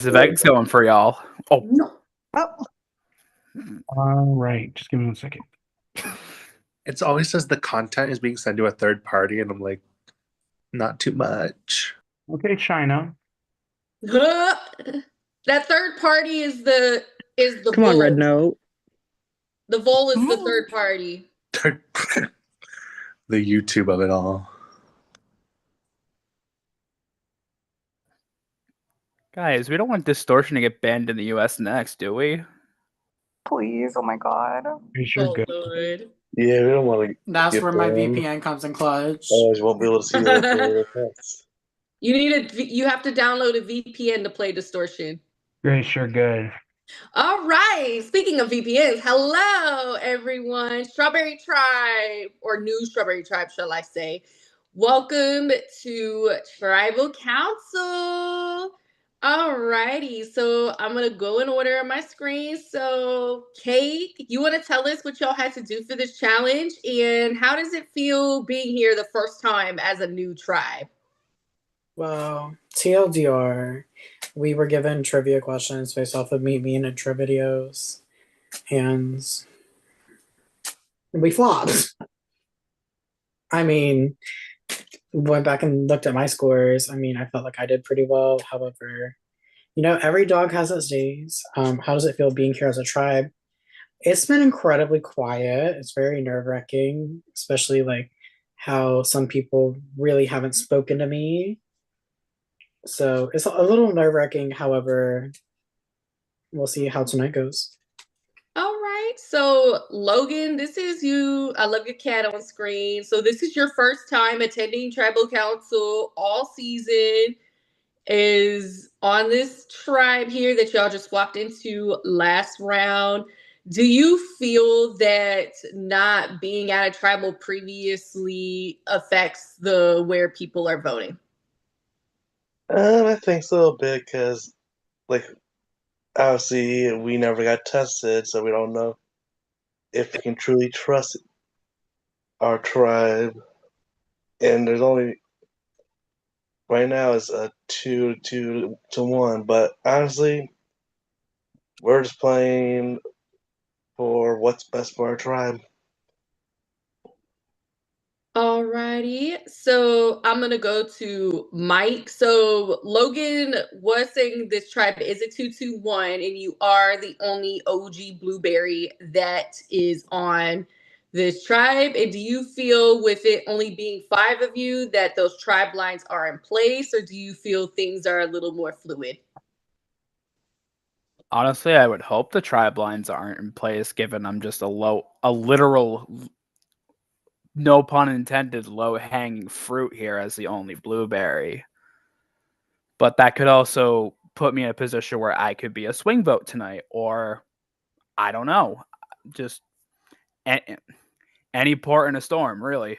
The Vegas going for y'all. Oh, No. Oh. All right, just give me 1 second. It always says the content is being sent to a third party, and I'm like, not too much. Okay, China. That third party is the Come on, Vol. Red Note. The Vol is the third party. The YouTube of it all. guys, we don't want Distortion to get banned in the US next, do we? Please, oh my god. Pretty sure Oh good. Lord. Yeah, we don't want to. That's where my VPN comes in clutch. Otherwise, won't be able to see the text. You have to download a VPN to play Distortion. Pretty sure good. All right. Speaking of VPNs, hello everyone. Strawberry Tribe, or NuStrawberry Tribe, shall I say. Welcome to Tribal Council. Alrighty, so I'm gonna go in order on my screen. So, Kate, you want to tell us what y'all had to do for this challenge, and how does it feel being here the first time as a new tribe? Well, TLDR, we were given trivia questions based off of me being in trivia videos, and we flopped. I mean, went back and looked at my scores. I mean, I felt like I did pretty well. However, you know, every dog has its days. How does it feel being here as a tribe? It's been incredibly quiet. It's very nerve-wracking, especially like how some people really haven't spoken to me. So it's a little nerve-wracking. However, we'll see how tonight goes. All right. So, Logan, this is you. I love your cat on screen. So, this is your first time attending Tribal Council all season. Is on this tribe here that y'all just walked into last round. Do you feel that not being at a tribal previously affects the where people are voting? I think so a bit because, like, obviously we never got tested, so we don't know if we can truly trust our tribe. And there's only right now is a 2-1, but honestly, we're just playing for what's best for our tribe. Alrighty, so I'm gonna go to Mike. So Logan was saying this tribe is a 2-2-1, and you are the only OG blueberry that is on this tribe. And do you feel, with it only being 5 of you, that those tribe lines are in place, or do you feel things are a little more fluid? Honestly, I would hope the tribe lines aren't in place, given I'm just a literal, no pun intended, low-hanging fruit here as the only blueberry. But that could also put me in a position where I could be a swing vote tonight, or I don't know, just any port in a storm, really.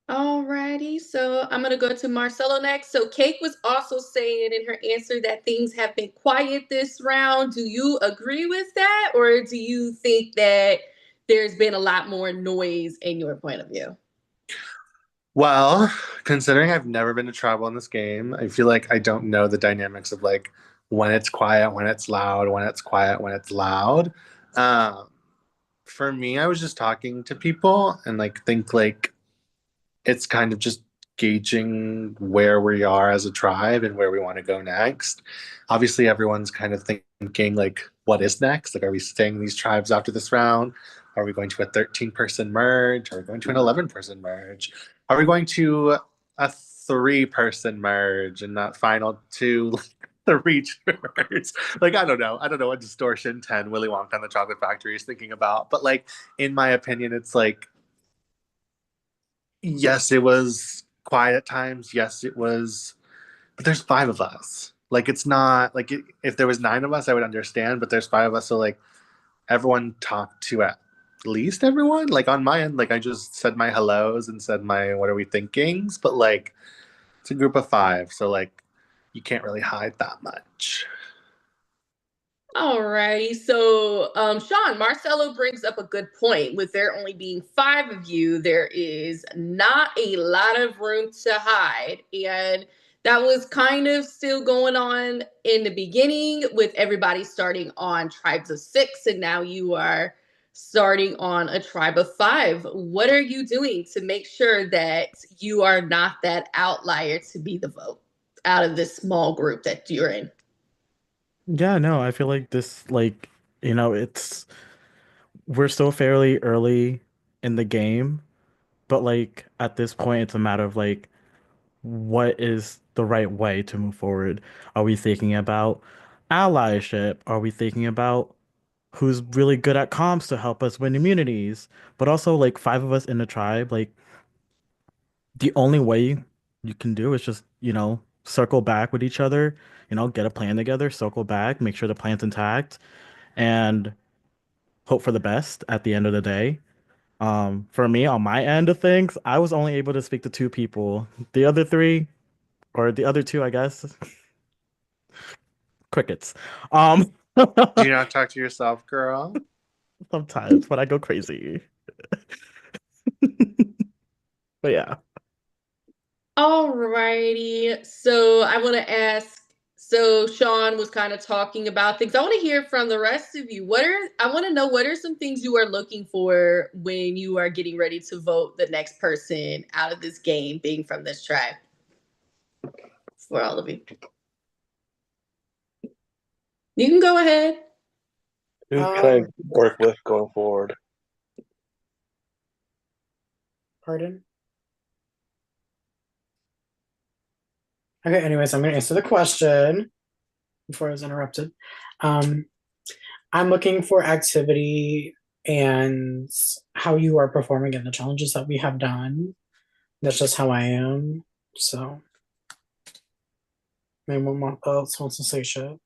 Alrighty, so I'm gonna go to Marcelo next. So Kate was also saying in her answer that things have been quiet this round. Do you agree with that, or do you think that there's been a lot more noise in your point of view? Well, considering I've never been to tribal in this game, I feel like I don't know the dynamics of like when it's quiet, when it's loud, when it's quiet, when it's loud. For me, I was just talking to people and like think like it's kind of just gauging where we are as a tribe and where we want to go next. Obviously, everyone's kind of thinking like, what is next? Like, are we staying in these tribes after this round? Are we going to a 13-person merge? Are we going to an 11-person merge? Are we going to a 3-person merge and not final 2 the reachers? Like, I don't know. I don't know what Distortion 10 Willy Wonka and the Chocolate Factory is thinking about. But like, in my opinion, it's like, yes, it was quiet at times. Yes, it was. But there's 5 of us. Like, it's not like if there was 9 of us, I would understand. But there's 5 of us, so like everyone talked to at least everyone. Like on my end, like I just said my hellos and said my what are we thinkings. But like it's a group of 5, so like you can't really hide that much. Alrighty, so Sean, Marcelo brings up a good point. With there only being 5 of you, there is not a lot of room to hide. And that was kind of still going on in the beginning with everybody starting on tribes of 6, and now you are starting on a tribe of 5. What are you doing to make sure that you are not that outlier to be the vote out of this small group that you're in? Yeah, no, I feel like this, like, we're still fairly early in the game, but like at this point, it's a matter of like, what is the right way to move forward? Are we thinking about allyship? Are we thinking about who's really good at comms to help us win immunities? But also, like, 5 of us in the tribe, like, the only way you can do is just, circle back with each other, get a plan together, circle back, make sure the plan's intact, and hope for the best at the end of the day. For me, on my end of things, I was only able to speak to 2 people. The other 3, or the other 2, I guess, crickets. Do you not talk to yourself, girl? Sometimes when I go crazy. But yeah. Alrighty. So I want to ask. So Sean was kind of talking about things. I want to hear from the rest of you. I want to know what are some things you are looking for when you are getting ready to vote the next person out of this game, being from this tribe. For all of you, you can go ahead. Who can I work with going forward? Pardon? Okay, anyways, I'm going to answer the question before I was interrupted. I'm looking for activity and how you are performing in the challenges that we have done. That's just how I am. So, anyone else wants to say shit?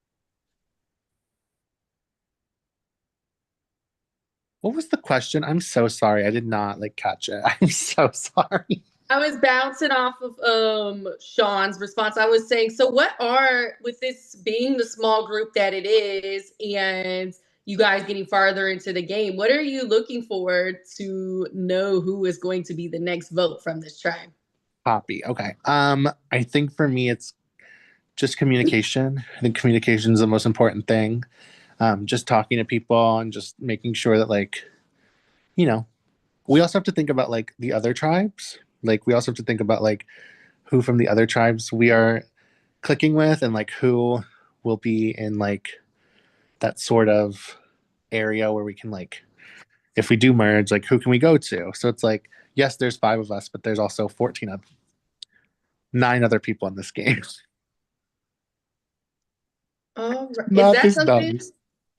What was the question? I'm so sorry. I did not catch it. I'm so sorry. I was bouncing off of Sean's response. I was saying, so what are, with this being the small group that it is and you guys getting farther into the game, what are you looking for to know who is going to be the next vote from this tribe? Copy. Okay. I think for me it's just communication. I think communication is the most important thing. Just talking to people and just making sure that we also have to think about the other tribes. We also have to think about who from the other tribes we are clicking with and who will be in that sort of area where we can if we do merge, who can we go to? So it's yes, there's 5 of us, but there's also 9 other people in this game.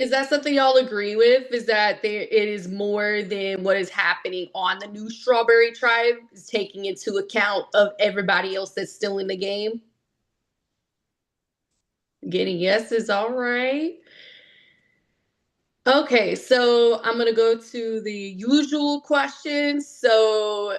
Is that something y'all agree with? Is that it is more than what is happening on the NuStrawberry tribe, is taking into account of everybody else that's still in the game? Getting yeses, all right. Okay, so I'm gonna go to the usual questions. So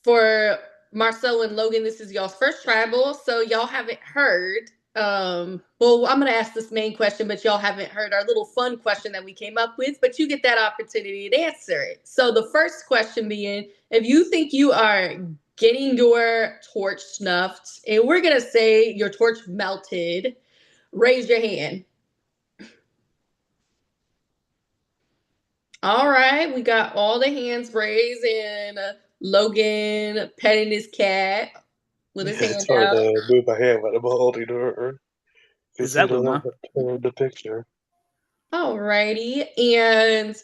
for Marcel and Logan, this is y'all's first tribal, so y'all haven't heard. Well, I'm gonna ask this main question, but y'all haven't heard our little fun question that we came up with, but you get that opportunity to answer it. So the first question being, if you think you are getting your torch snuffed, and we're gonna say your torch melted, raise your hand. All right, we got all the hands raised, and Logan petting his cat with his hand It's hard out. to move my hand when I'm holding her. Is that Luma? The picture. Alrighty, and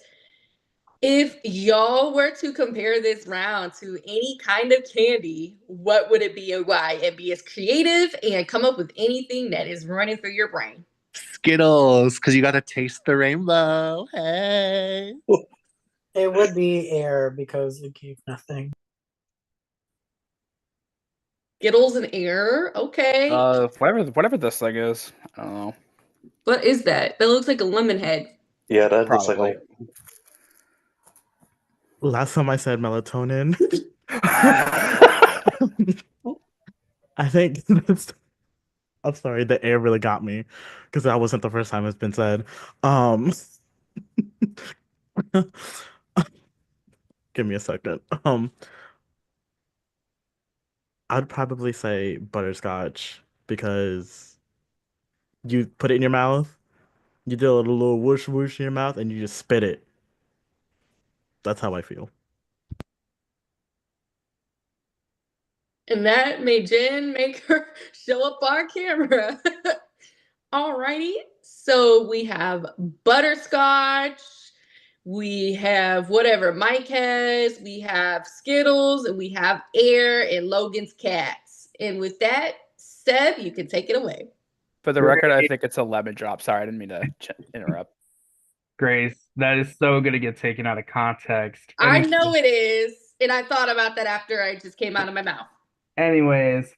if y'all were to compare this round to any kind of candy, what would it be and why? And be as creative and come up with anything that is running through your brain. Skittles, because you got to taste the rainbow. Hey. It would be air because it gave nothing. Skittles and air, okay. Whatever this thing is, I don't know. What is that? That looks like a lemon head. Yeah, that Probably. looks like Last time I said melatonin. I think I'm sorry, the air really got me because that wasn't the first time it's been said. Give me a second. I'd probably say butterscotch because you put it in your mouth, you do a little whoosh whoosh in your mouth, and you just spit it. That's how I feel. And that made Jen make her show up on camera. Alrighty. So we have butterscotch. We have whatever Mike has. We have Skittles, and we have air and Logan's cats. And with that, Seb, you can take it away. For the record, I think it's a lemon drop. Sorry, I didn't mean to interrupt. Grace, that is so going to get taken out of context. I know it is. And I thought about that after I just came out of my mouth. Anyways,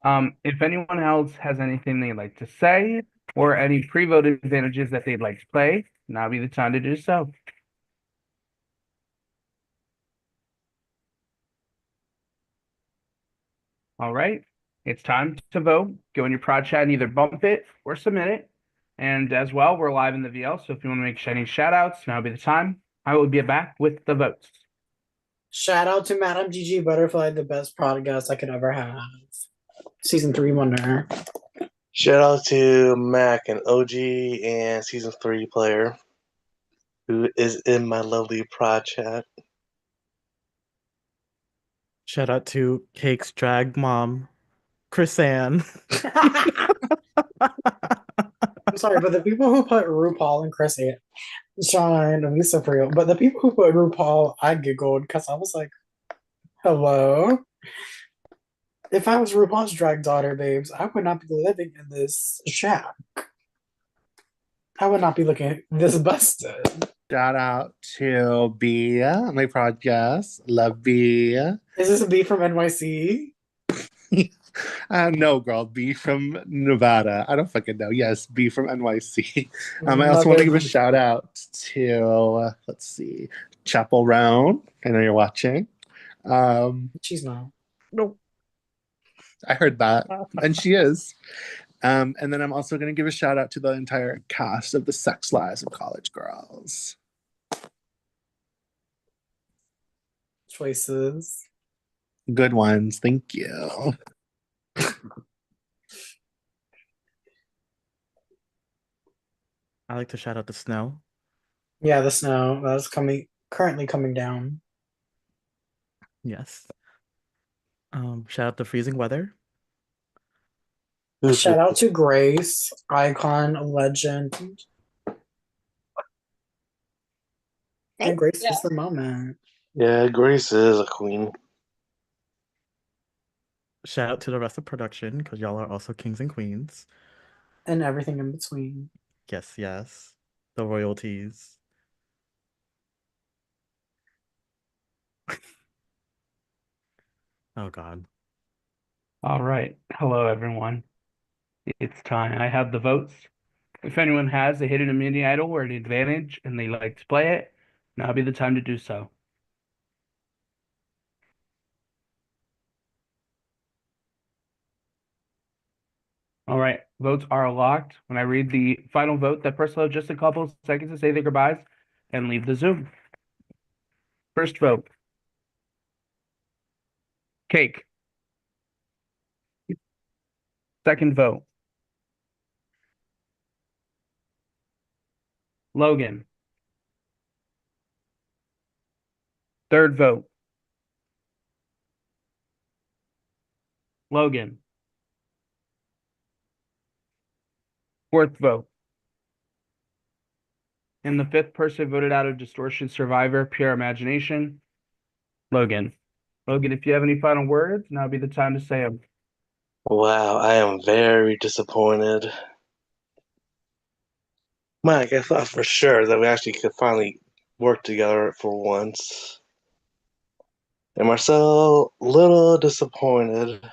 if anyone else has anything they'd like to say or any pre-voted advantages that they'd like to play, now be the time to do so. All right, it's time to vote. Go in your prod chat and either bump it or submit it. And as well, we're live in the VL, so if you want to make any shout outs, now would be the time. I will be back with the votes. Shout out to Madam Gigi Butterfly, the best product guest I could ever have. Season 3 winner. Shout out to Mac, an OG and season 3 player who is in my lovely prod chat. Shout out to Cake's drag mom, Chris Ann. I'm sorry, but the people who put RuPaul and Chris Ann, Sean, and Lisa for real, but the people who put RuPaul, I giggled because I was like, hello? If I was RuPaul's drag daughter, babes, I would not be living in this shack. I would not be looking this busted. Shout out to B, my podcast. Love B. Is this a B from NYC? No, girl, B from Nevada. I don't fucking know. Yes, B from NYC. I also want to give a shout out to, let's see, Chapel Round. I know you're watching. She's not. No. I heard that, and she is. And then I'm also going to give a shout out to the entire cast of The Sex Lives of College Girls. Choices. Good ones. Thank you. I like to shout out the snow. Yeah, the snow that's currently coming down. Yes. Shout out the freezing weather. Shout out to Grace, icon, legend. And Grace is the moment. Yeah, Grace is a queen. Shout out to the rest of production because y'all are also kings and queens. And everything in between. Yes, yes. The royalties. Oh, God. All right. Hello, everyone. It's time. I have the votes. If anyone has a hidden immunity idol or an advantage and they like to play it, now be the time to do so. All right. Votes are locked. When I read the final vote, that person will have just a couple of seconds to say their goodbyes and leave the Zoom. First vote. Cake. Second vote. Logan. Third vote. Logan. Fourth vote. And the fifth person voted out of Distortion Survivor, Pure Imagination, Logan. Logan, if you have any final words, now would be the time to say them. Wow, I am very disappointed. Mike, I thought for sure that we actually could finally work together for once. And Marcel, little disappointed.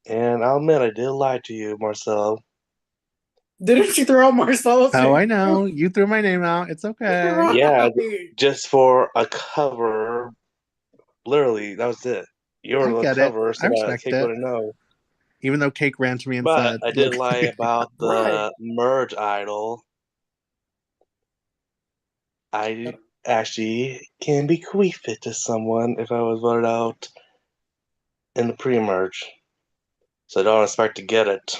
And I'll admit I did lie to you, Marcel. Didn't you throw out Marcelo? Oh, I know. You threw my name out. It's okay. Yeah, just for a cover. Literally, that was it. You were the cover, so that Cake wouldn't know. Even though Cake ran to me and But said, I did lie about the Right. merge idol. I actually can bequeath it to someone if I was voted out in the pre-merge. So don't expect to get it.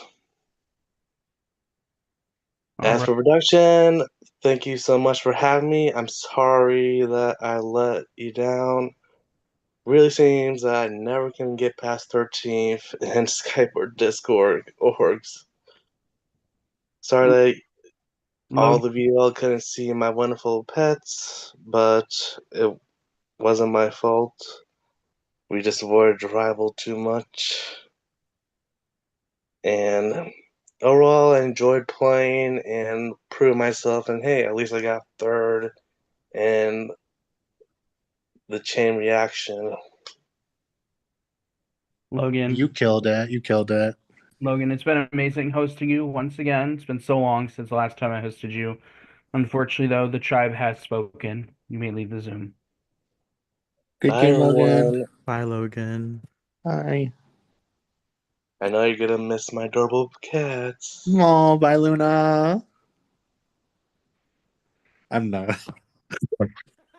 All As right. for production, thank you so much for having me. I'm sorry that I let you down. Really seems that I never can get past 13th in Skype or Discord orgs. Sorry that all Logan, of you all couldn't see my wonderful pets, but it wasn't my fault. We just avoided the rival too much. And overall, I enjoyed playing and proving myself. And hey, at least I got third in the chain reaction. Logan, You killed it. You killed it. Logan, it's been amazing hosting you once again. It's been so long since the last time I hosted you. Unfortunately, though, the tribe has spoken. You may leave the Zoom. Good Bye, game, Logan. everyone. Bye, Logan. Bye. I know you're gonna miss my adorable cats. Oh, bye, Luna. I'm not.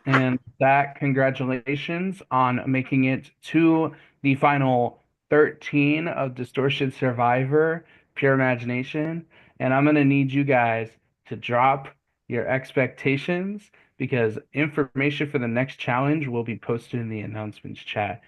And that, congratulations on making it to the final 13 of Distortion Survivor, Pure Imagination. And I'm going to need you guys to drop your expectations because information for the next challenge will be posted in the announcements chat.